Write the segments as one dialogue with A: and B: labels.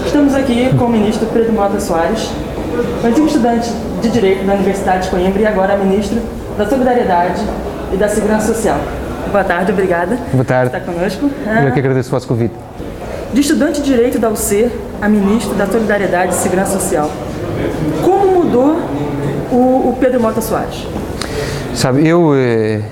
A: Estamos aqui com o ministro Pedro Mota Soares, antigo estudante de Direito da Universidade de Coimbra e agora ministro da Solidariedade e da Segurança Social. Boa tarde, obrigada.
B: Boa tarde.
A: Por estar conosco.
B: Eu que agradeço o vosso convite.
A: De estudante de Direito da UC a ministro da Solidariedade e Segurança Social. Como mudou o Pedro Mota Soares?
B: Sabe, eu,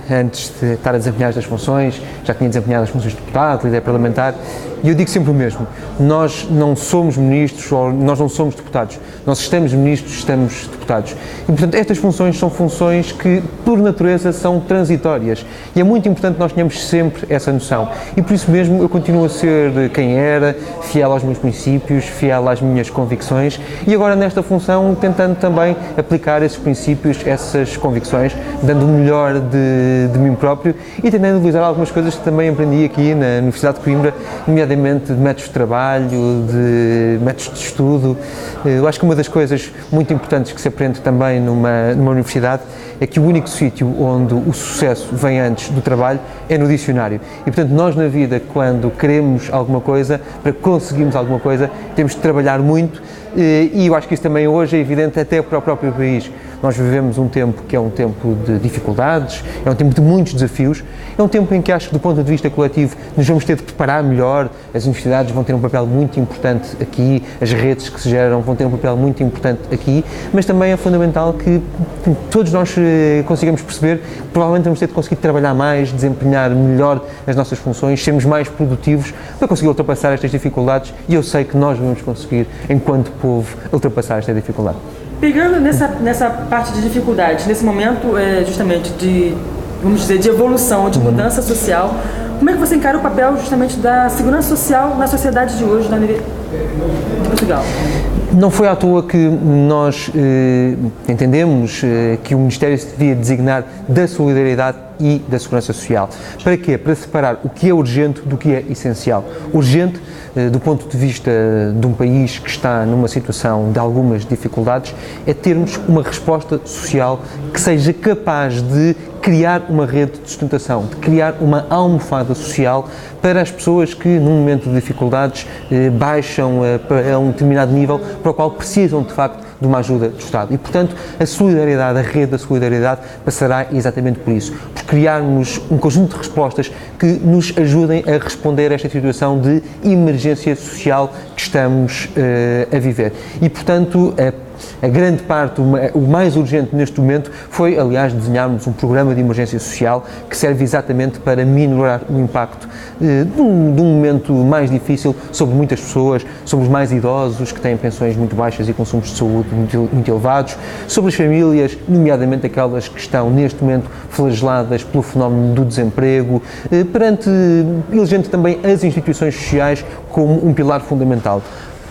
B: antes de estar a desempenhar estas funções, já tinha desempenhado as funções de deputado, líder parlamentar, e eu digo sempre o mesmo: nós não somos ministros ou nós não somos deputados, nós estamos ministros, estamos deputados. E, portanto, estas funções são funções que, por natureza, são transitórias. E é muito importante que nós tenhamos sempre essa noção. E, por isso mesmo, eu continuo a ser quem era, fiel aos meus princípios, fiel às minhas convicções, e agora, nesta função, tentando também aplicar esses princípios, essas convicções, dando o melhor de mim próprio e tentando utilizar algumas coisas que também aprendi aqui na Universidade de Coimbra, nomeadamente de métodos de trabalho, de métodos de estudo. Eu acho que uma das coisas muito importantes que se aprende também numa universidade é que o único sítio onde o sucesso vem antes do trabalho é no dicionário. E, portanto, nós na vida, quando queremos alguma coisa, para conseguirmos alguma coisa, temos de trabalhar muito, e eu acho que isso também hoje é evidente até para o próprio país. Nós vivemos um tempo que é um tempo de dificuldades, é um tempo de muitos desafios, é um tempo em que acho que, do ponto de vista coletivo, nos vamos ter de preparar melhor, as universidades vão ter um papel muito importante aqui, as redes que se geram vão ter um papel muito importante aqui, mas também é fundamental que todos nós consigamos perceber que provavelmente vamos ter de conseguir trabalhar mais, desempenhar melhor as nossas funções, sermos mais produtivos para conseguir ultrapassar estas dificuldades, e eu sei que nós vamos conseguir, enquanto povo, ultrapassar esta dificuldade.
A: Pegando nessa parte de dificuldade, nesse momento justamente de, vamos dizer, de evolução, de mudança social, como é que você encara o papel justamente da segurança social na sociedade de hoje, de Portugal?
B: Não foi à toa que nós entendemos que o Ministério se devia designar da solidariedade e da segurança social. Para quê? Para separar o que é urgente do que é essencial. Urgente, do ponto de vista de um país que está numa situação de algumas dificuldades, é termos uma resposta social que seja capaz de criar uma rede de sustentação, de criar uma almofada social para as pessoas que, num momento de dificuldades, baixam a um determinado nível para o qual precisam, de facto, de uma ajuda do Estado. E, portanto, a solidariedade, a rede da solidariedade, passará exatamente por isso, por criarmos um conjunto de respostas que nos ajudem a responder a esta situação de emergência social que estamos a viver. E, portanto, a grande parte, o mais urgente neste momento foi, aliás, desenharmos um programa de emergência social que serve exatamente para minorar o impacto de um momento mais difícil sobre muitas pessoas, sobre os mais idosos que têm pensões muito baixas e consumos de saúde muito elevados, sobre as famílias, nomeadamente aquelas que estão neste momento flageladas pelo fenómeno do desemprego, elegendo também as instituições sociais como um pilar fundamental.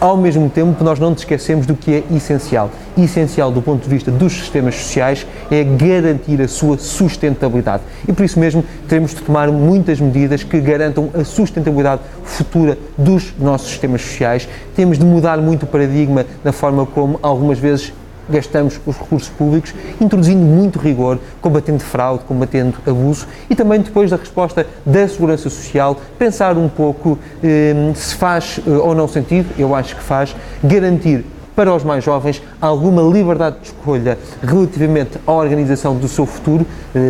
B: Ao mesmo tempo, nós não nos esquecemos do que é essencial. Essencial do ponto de vista dos sistemas sociais é garantir a sua sustentabilidade. E por isso mesmo teremos de tomar muitas medidas que garantam a sustentabilidade futura dos nossos sistemas sociais. Temos de mudar muito o paradigma na forma como algumas vezes gastamos os recursos públicos, introduzindo muito rigor, combatendo fraude, combatendo abuso, e também depois da resposta da segurança social, pensar um pouco se faz ou não sentido, eu acho que faz, garantir para os mais jovens alguma liberdade de escolha relativamente à organização do seu futuro,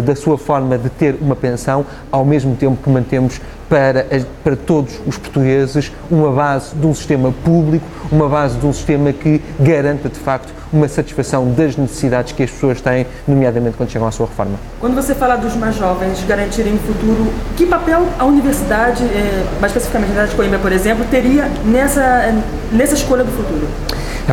B: da sua forma de ter uma pensão, ao mesmo tempo que mantemos para todos os portugueses uma base de um sistema público, uma base de um sistema que garanta de facto uma satisfação das necessidades que as pessoas têm, nomeadamente quando chegam à sua reforma.
A: Quando você fala dos mais jovens garantirem o futuro, que papel a universidade, mais especificamente a Universidade de Coimbra, por exemplo, teria nessa escolha do futuro?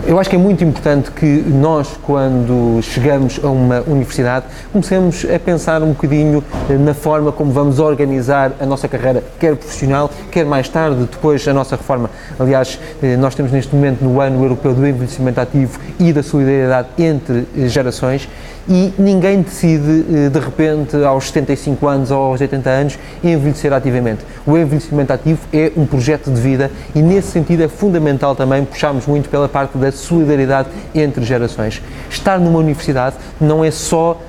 B: Eu acho que é muito importante que nós, quando chegamos a uma universidade, comecemos a pensar um bocadinho na forma como vamos organizar a nossa carreira, quer profissional, quer mais tarde, depois a nossa reforma. Aliás, nós temos neste momento no Ano Europeu do Envelhecimento Ativo e da Solidariedade entre gerações, E ninguém decide, de repente, aos 75 anos ou aos 80 anos, envelhecer ativamente. O envelhecimento ativo é um projeto de vida e, nesse sentido, é fundamental também puxarmos muito pela parte da solidariedade entre gerações. Estar numa universidade não é só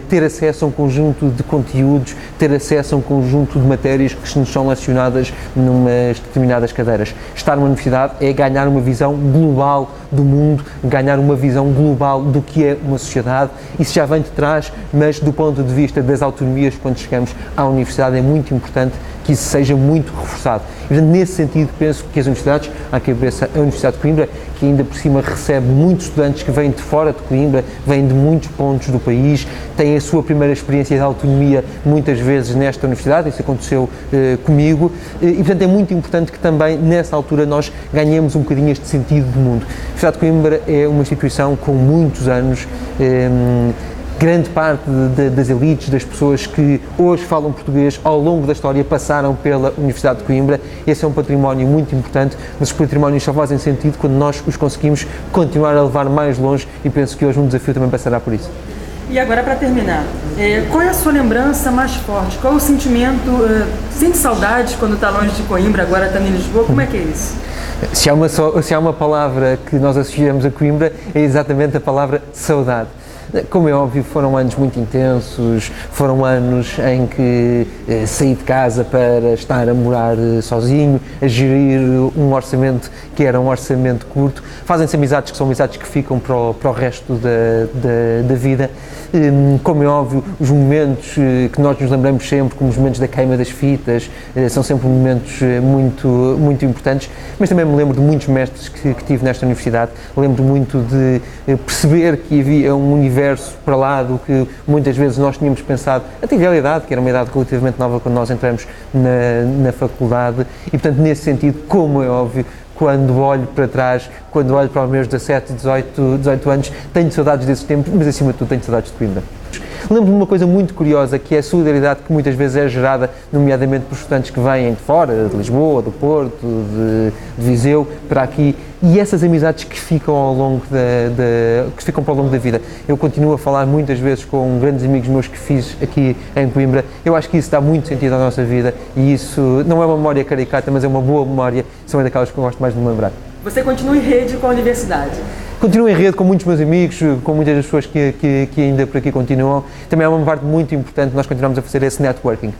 B: ter acesso a um conjunto de conteúdos, ter acesso a um conjunto de matérias que nos são lecionadas numas determinadas cadeiras. Estar numa universidade é ganhar uma visão global do mundo, ganhar uma visão global do que é uma sociedade. Isso já vem de trás, mas do ponto de vista das autonomias, quando chegamos à universidade, é muito importante que isso seja muito reforçado. E, portanto, nesse sentido, penso que as universidades, à cabeça a Universidade de Coimbra, que ainda por cima recebe muitos estudantes que vêm de fora de Coimbra, vêm de muitos pontos do país, têm a sua primeira experiência de autonomia muitas vezes nesta universidade, isso aconteceu comigo, e portanto é muito importante que também nessa altura nós ganhemos um bocadinho este sentido de mundo. A Universidade de Coimbra é uma instituição com muitos anos, grande parte das elites, das pessoas que hoje falam português, ao longo da história passaram pela Universidade de Coimbra. Esse é um património muito importante, mas os patrimónios só fazem sentido quando nós os conseguimos continuar a levar mais longe, e penso que hoje um desafio também passará por isso.
A: E agora, para terminar, qual é a sua lembrança mais forte? Qual é o sentimento? Sente saudade quando está longe de Coimbra, agora está em Lisboa? Como é que é isso?
B: Se há uma palavra que nós associamos a Coimbra, é exatamente a palavra saudade. Como é óbvio, foram anos muito intensos, foram anos em que saí de casa para estar a morar sozinho, a gerir um orçamento que era um orçamento curto. Fazem-se amizades que são amizades que ficam para o resto da vida. Como é óbvio, os momentos que nós nos lembramos sempre, como os momentos da queima das fitas, são sempre momentos muito importantes, mas também me lembro de muitos mestres que tive nesta universidade. Lembro muito de perceber que havia um universo para lá do que muitas vezes nós tínhamos pensado, até a realidade, que era uma idade relativamente nova quando nós entramos na faculdade, e portanto nesse sentido, como é óbvio, quando olho para trás, quando olho para os meus 17, 18 anos, tenho saudades desses tempos, mas acima de tudo tenho saudades de Coimbra. Lembro-me de uma coisa muito curiosa, que é a solidariedade que muitas vezes é gerada, nomeadamente por estudantes que vêm de fora, de Lisboa, do Porto, de Viseu, para aqui, e essas amizades que ficam que ficam para o longo da vida. Eu continuo a falar muitas vezes com grandes amigos meus que fiz aqui em Coimbra. Eu acho que isso dá muito sentido à nossa vida, e isso não é uma memória caricata, mas é uma boa memória, são daquelas que eu gosto mais de me lembrar.
A: Você continua em rede com a universidade?
B: Continuo em rede com muitos meus amigos, com muitas das pessoas que ainda por aqui continuam. Também é uma parte muito importante, nós continuamos a fazer esse networking.